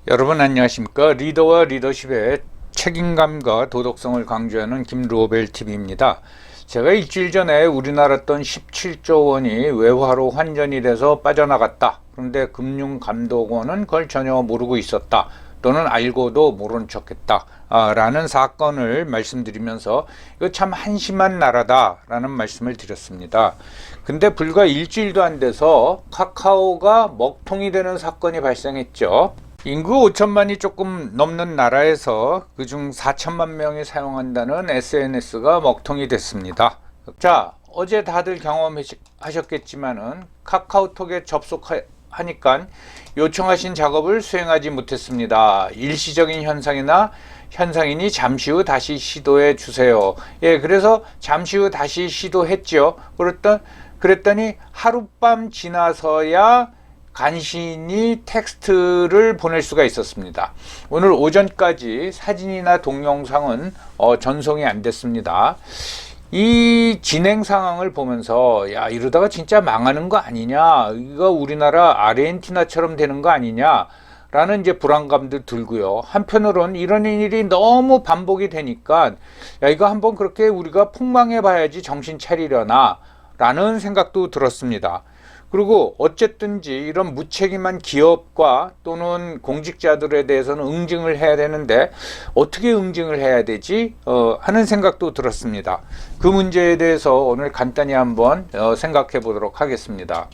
여러분 안녕하십니까? 리더와 리더십의 책임감과 도덕성을 강조하는 김로벨TV입니다. 제가 일주일 전에 우리나라 돈 17조 원이 외화로 환전이 돼서 빠져나갔다. 그런데 금융감독원은 그걸 전혀 모르고 있었다. 또는 알고도 모른 척했다. 라는 사건을 말씀드리면서 이거 참 한심한 나라다 라는 말씀을 드렸습니다. 근데 불과 일주일도 안 돼서 카카오가 먹통이 되는 사건이 발생했죠. 인구 5천만이 조금 넘는 나라에서 그중 4천만 명이 사용한다는 SNS가 먹통이 됐습니다. 자, 어제 다들 경험하셨겠지만은 카카오톡에 접속하니까 요청하신 작업을 수행하지 못했습니다. 일시적인 현상이니 잠시 후 다시 시도해 주세요. 예, 그래서 잠시 후 다시 시도했죠. 그랬더니 하룻밤 지나서야 간신히 텍스트를 보낼 수가 있었습니다. 오늘 오전까지 사진이나 동영상은 전송이 안 됐습니다. 이 진행 상황을 보면서 야, 이러다가 진짜 망하는 거 아니냐, 이거 우리나라 아르헨티나처럼 되는 거 아니냐 라는 이제 불안감도 들고요. 한편으로는 이런 일이 너무 반복이 되니까 야, 이거 한번 그렇게 우리가 폭망해 봐야지 정신 차리려나 라는 생각도 들었습니다. 그리고 어쨌든지 이런 무책임한 기업과 또는 공직자들에 대해서는 응징을 해야 되는데 어떻게 응징을 해야 되지? 하는 생각도 들었습니다. 그 문제에 대해서 오늘 간단히 한번 생각해 보도록 하겠습니다.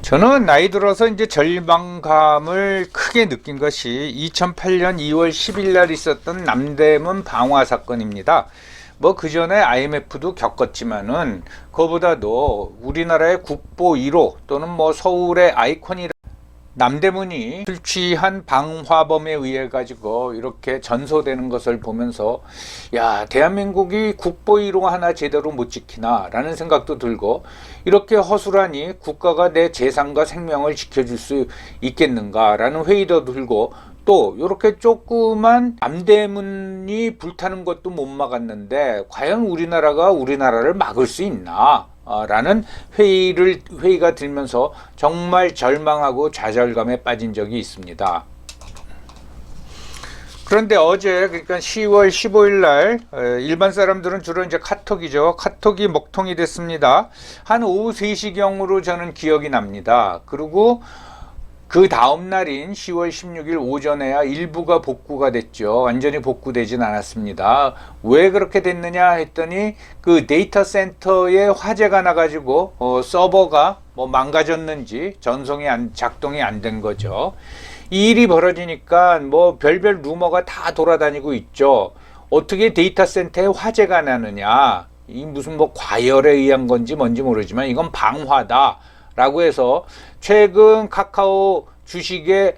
저는 나이 들어서 이제 절망감을 크게 느낀 것이 2008년 2월 10일 날 있었던 남대문 방화 사건입니다. 뭐 그 전에 IMF도 겪었지만은 그거보다도 우리나라의 국보 1호 또는 뭐 서울의 아이콘이라 남대문이 술 취한 방화범에 의해 가지고 이렇게 전소되는 것을 보면서 야, 대한민국이 국보 1호 하나 제대로 못 지키나 라는 생각도 들고, 이렇게 허술하니 국가가 내 재산과 생명을 지켜줄 수 있겠는가 라는 회의도 들고, 또 이렇게 조그만 남대문이 불타는 것도 못 막았는데 과연 우리나라가 우리나라를 막을 수 있나 라는 회의가 들면서 정말 절망하고 좌절감에 빠진 적이 있습니다. 그런데 어제, 그러니까 10월 15일 날 일반 사람들은 주로 이제 카톡이죠. 카톡이 먹통이 됐습니다. 한 오후 3시경으로 저는 기억이 납니다. 그리고 그 다음 날인 10월 16일 오전에야 일부가 복구가 됐죠. 완전히 복구되진 않았습니다. 왜 그렇게 됐느냐 했더니 그 데이터 센터에 화재가 나가지고 서버가 뭐 망가졌는지 작동이 안 된 거죠. 이 일이 벌어지니까 뭐 별별 루머가 다 돌아다니고 있죠. 어떻게 데이터 센터에 화재가 나느냐, 이 무슨 뭐 과열에 의한 건지 뭔지 모르지만 이건 방화다 라고 해서 최근 카카오 주식에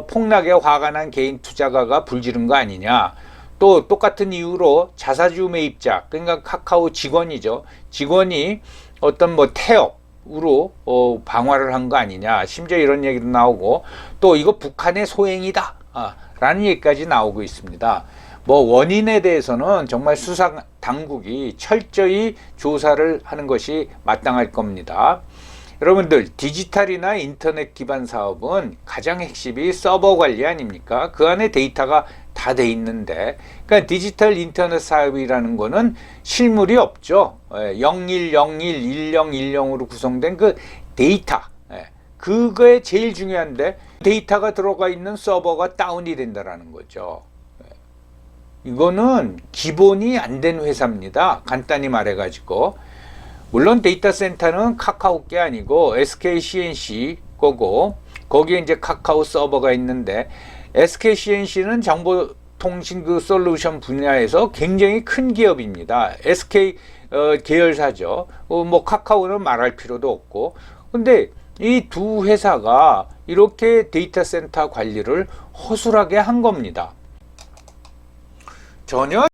폭락에 화가 난 개인 투자가가 불지른 거 아니냐, 또 똑같은 이유로 자사주 매입자, 그러니까 카카오 직원이죠, 직원이 어떤 뭐 태업으로 방화를 한 거 아니냐, 심지어 이런 얘기도 나오고, 또 이거 북한의 소행이다 라는 얘기까지 나오고 있습니다. 뭐 원인에 대해서는 정말 수사 당국이 철저히 조사를 하는 것이 마땅할 겁니다. 여러분들, 디지털이나 인터넷 기반 사업은 가장 핵심이 서버 관리 아닙니까? 그 안에 데이터가 다 돼 있는데, 그러니까 디지털 인터넷 사업이라는 거는 실물이 없죠. 0101, 1010으로 구성된 그 데이터, 그거에 제일 중요한데 데이터가 들어가 있는 서버가 다운이 된다라는 거죠. 이거는 기본이 안 된 회사입니다. 간단히 말해가지고. 물론 데이터 센터는 카카오 게 아니고 SK C&C 거고, 거기에 이제 카카오 서버가 있는데, SK C&C는 정보통신 그 솔루션 분야에서 굉장히 큰 기업입니다. SK 계열사죠. 뭐 카카오는 말할 필요도 없고. 근데 이 두 회사가 이렇게 데이터 센터 관리를 허술하게 한 겁니다. 전혀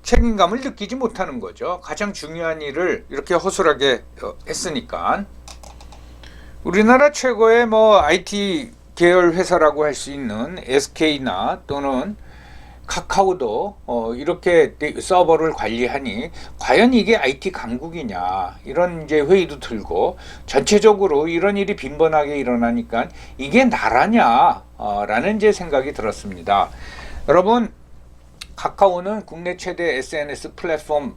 책임감을 느끼지 못하는 거죠. 가장 중요한 일을 이렇게 허술하게 했으니까. 우리나라 최고의 뭐 IT 계열 회사라고 할 수 있는 SK나 또는 카카오도 이렇게 서버를 관리하니 과연 이게 IT 강국이냐 이런 이제 회의도 들고 전체적으로 이런 일이 빈번하게 일어나니까 이게 나라냐 라는 이제 생각이 들었습니다. 여러분, 카카오는 국내 최대 SNS 플랫폼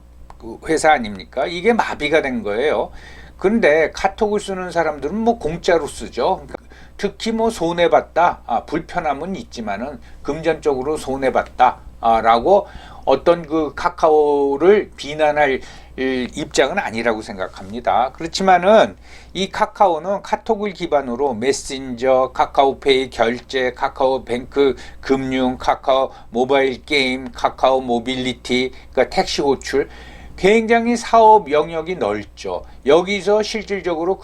회사 아닙니까? 이게 마비가 된 거예요. 근데 카톡을 쓰는 사람들은 뭐 공짜로 쓰죠. 특히 뭐 손해봤다, 불편함은 있지만은 금전적으로 손해봤다 라고 어떤 그 카카오를 비난할 입장은 아니라고 생각합니다. 그렇지만은 이 카카오는 카톡을 기반으로 메신저, 카카오페이 결제, 카카오뱅크 금융, 카카오 모바일 게임, 카카오 모빌리티, 그러니까 택시 호출, 굉장히 사업 영역이 넓죠. 여기서 실질적으로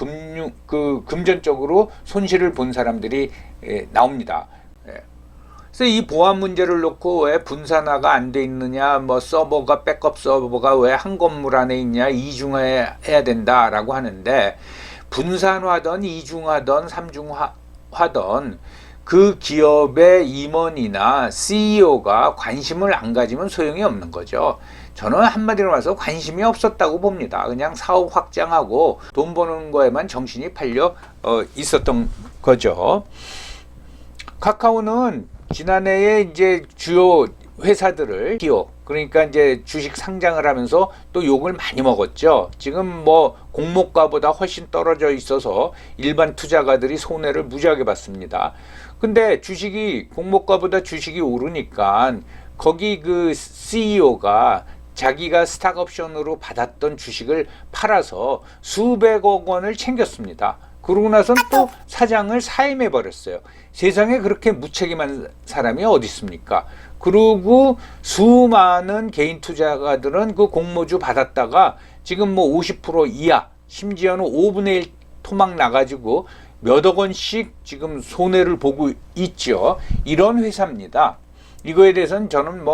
금전적으로 손실을 본 사람들이 나옵니다. 그래서 이 보안 문제를 놓고 왜 분산화가 안 돼 있느냐, 뭐 서버가 백업 서버가 왜 한 건물 안에 있냐, 이중화해야 된다라고 하는데, 분산화든 이중화든 삼중화든 그 기업의 임원이나 CEO가 관심을 안 가지면 소용이 없는 거죠. 저는 한마디로 말해서 관심이 없었다고 봅니다. 그냥 사업 확장하고 돈 버는 거에만 정신이 팔려 있었던 거죠. 카카오는 지난해에 이제 주요 회사들을 기업, 그러니까 이제 주식 상장을 하면서 또 욕을 많이 먹었죠. 지금 뭐 공모가보다 훨씬 떨어져 있어서 일반 투자가들이 손해를 무지하게 봤습니다. 근데 공모가보다 주식이 오르니까 거기 그 CEO가 자기가 스탁옵션으로 받았던 주식을 팔아서 수백억 원을 챙겼습니다. 그러고 나서는 또 사장을 사임해 버렸어요. 세상에 그렇게 무책임한 사람이 어디 있습니까? 그리고 수많은 개인 투자가들은 그 공모주 받았다가 지금 뭐 50% 이하, 심지어는 5분의 1 토막 나가지고 몇억 원씩 지금 손해를 보고 있죠. 이런 회사입니다. 이거에 대해서는 저는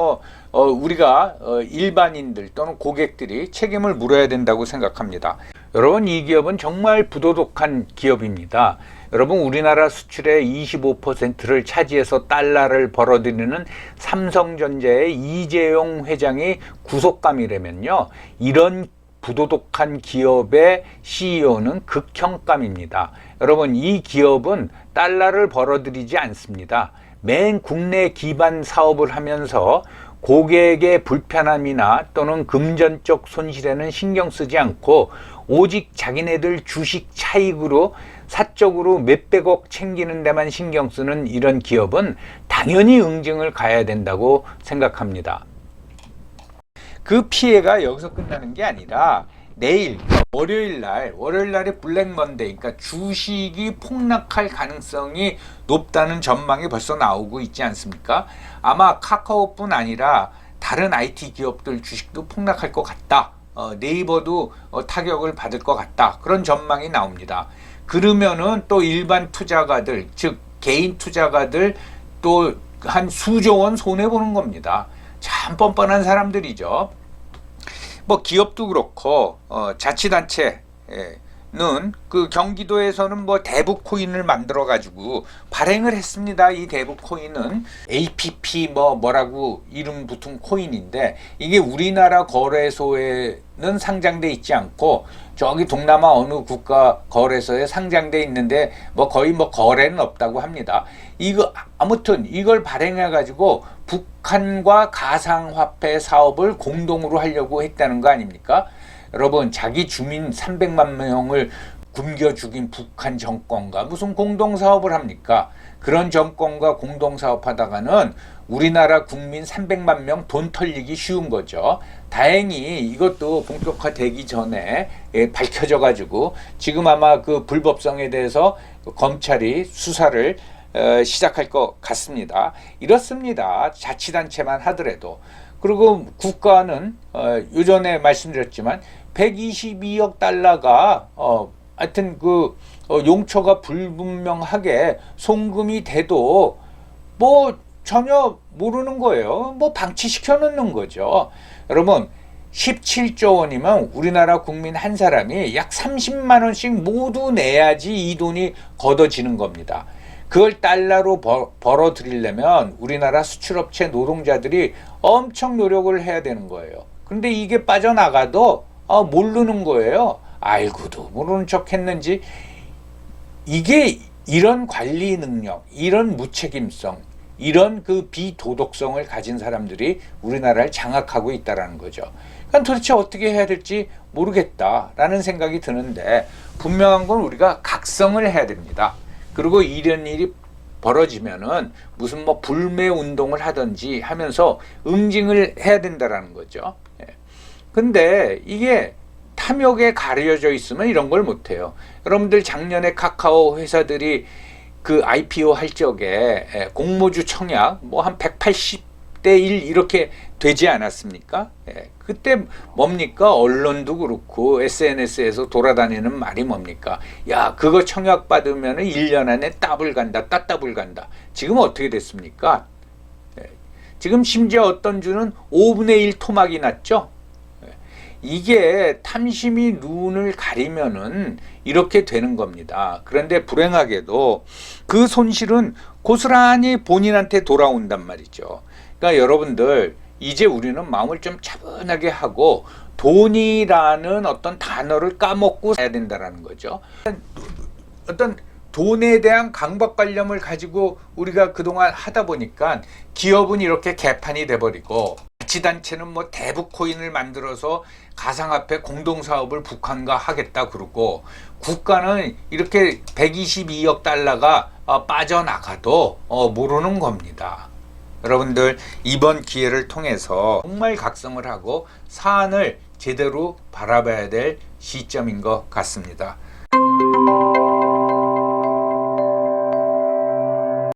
우리가 일반인들 또는 고객들이 책임을 물어야 된다고 생각합니다. 여러분, 이 기업은 정말 부도덕한 기업입니다. 여러분, 우리나라 수출의 25%를 차지해서 달러를 벌어들이는 삼성전자의 이재용 회장이 구속감이라면요, 이런 부도덕한 기업의 CEO는 극형감입니다. 여러분, 이 기업은 달러를 벌어들이지 않습니다. 맨 국내 기반 사업을 하면서 고객의 불편함이나 또는 금전적 손실에는 신경 쓰지 않고 오직 자기네들 주식 차익으로 사적으로 몇백억 챙기는 데만 신경 쓰는 이런 기업은 당연히 응징을 가야 된다고 생각합니다. 그 피해가 여기서 끝나는 게 아니라 내일 월요일 날에 블랙 먼데이, 그러니까 주식이 폭락할 가능성이 높다는 전망이 벌써 나오고 있지 않습니까? 아마 카카오뿐 아니라 다른 IT 기업들 주식도 폭락할 것 같다. 네이버도 타격을 받을 것 같다. 그런 전망이 나옵니다. 그러면은 또 일반 투자가들, 즉 개인 투자가들 또 한 수조 원 손해보는 겁니다. 참 뻔뻔한 사람들이죠. 뭐 기업도 그렇고 자치단체는 그 경기도에서는 뭐 대북 코인을 만들어 가지고 발행을 했습니다. 이 대북 코인은 APP 뭐라고 이름 붙은 코인인데 이게 우리나라 거래소에는 상장돼 있지 않고 저기 동남아 어느 국가 거래소에 상장돼 있는데 거의 거래는 없다고 합니다. 아무튼 이걸 발행해 가지고 북한과 가상화폐 사업을 공동으로 하려고 했다는 거 아닙니까? 여러분, 자기 주민 300만 명을 굶겨 죽인 북한 정권과 무슨 공동사업을 합니까? 그런 정권과 공동사업하다가는 우리나라 국민 300만 명 돈 털리기 쉬운 거죠. 다행히 이것도 본격화되기 전에 밝혀져 가지고 지금 아마 그 불법성에 대해서 검찰이 수사를 시작할 것 같습니다. 이렇습니다. 자치단체만 하더라도. 그리고 국가는 요전에 말씀드렸지만 122억 달러가 하여튼 용처가 불분명하게 송금이 돼도 전혀 모르는 거예요. 방치시켜 놓는 거죠. 여러분, 17조 원이면 우리나라 국민 한 사람이 약 30만 원씩 모두 내야지 이 돈이 걷어지는 겁니다. 그걸 달러로 벌어 들이려면 우리나라 수출업체 노동자들이 엄청 노력을 해야 되는 거예요. 그런데 이게 빠져나가도 모르는 거예요. 알고도 모르는 척 했는지. 이게 이런 관리 능력, 이런 무책임성, 이런 그 비도덕성을 가진 사람들이 우리나라를 장악하고 있다는 거죠. 그러니까 도대체 어떻게 해야 될지 모르겠다라는 생각이 드는데, 분명한 건 우리가 각성을 해야 됩니다. 그리고 이런 일이 벌어지면은 무슨 뭐 불매 운동을 하든지 하면서 응징을 해야 된다라는 거죠. 근데 이게 탐욕에 가려져 있으면 이런 걸 못해요. 여러분들 작년에 카카오 회사들이 그 IPO 할 적에 공모주 청약 뭐 한 180대 1 이렇게 되지 않았습니까? 그때 뭡니까? 언론도 그렇고 SNS에서 돌아다니는 말이 뭡니까? 야, 그거 청약 받으면 1년 안에 따블 간다, 따따블 간다. 지금 어떻게 됐습니까? 지금 심지어 어떤 주는 5분의 1 토막이 났죠? 이게 탐심이 눈을 가리면은 이렇게 되는 겁니다. 그런데 불행하게도 그 손실은 고스란히 본인한테 돌아온단 말이죠. 그러니까 여러분들, 이제 우리는 마음을 좀 차분하게 하고 돈이라는 어떤 단어를 까먹고 해야 된다는 거죠. 어떤 돈에 대한 강박관념을 가지고 우리가 그동안 하다 보니까 기업은 이렇게 개판이 돼버리고, 자치단체는 뭐 대북 코인을 만들어서 가상화폐 공동사업을 북한과 하겠다 그러고, 국가는 이렇게 122억 달러가 빠져나가도 모르는 겁니다. 여러분들, 이번 기회를 통해서 정말 각성을 하고 사안을 제대로 바라봐야 될 시점인 것 같습니다.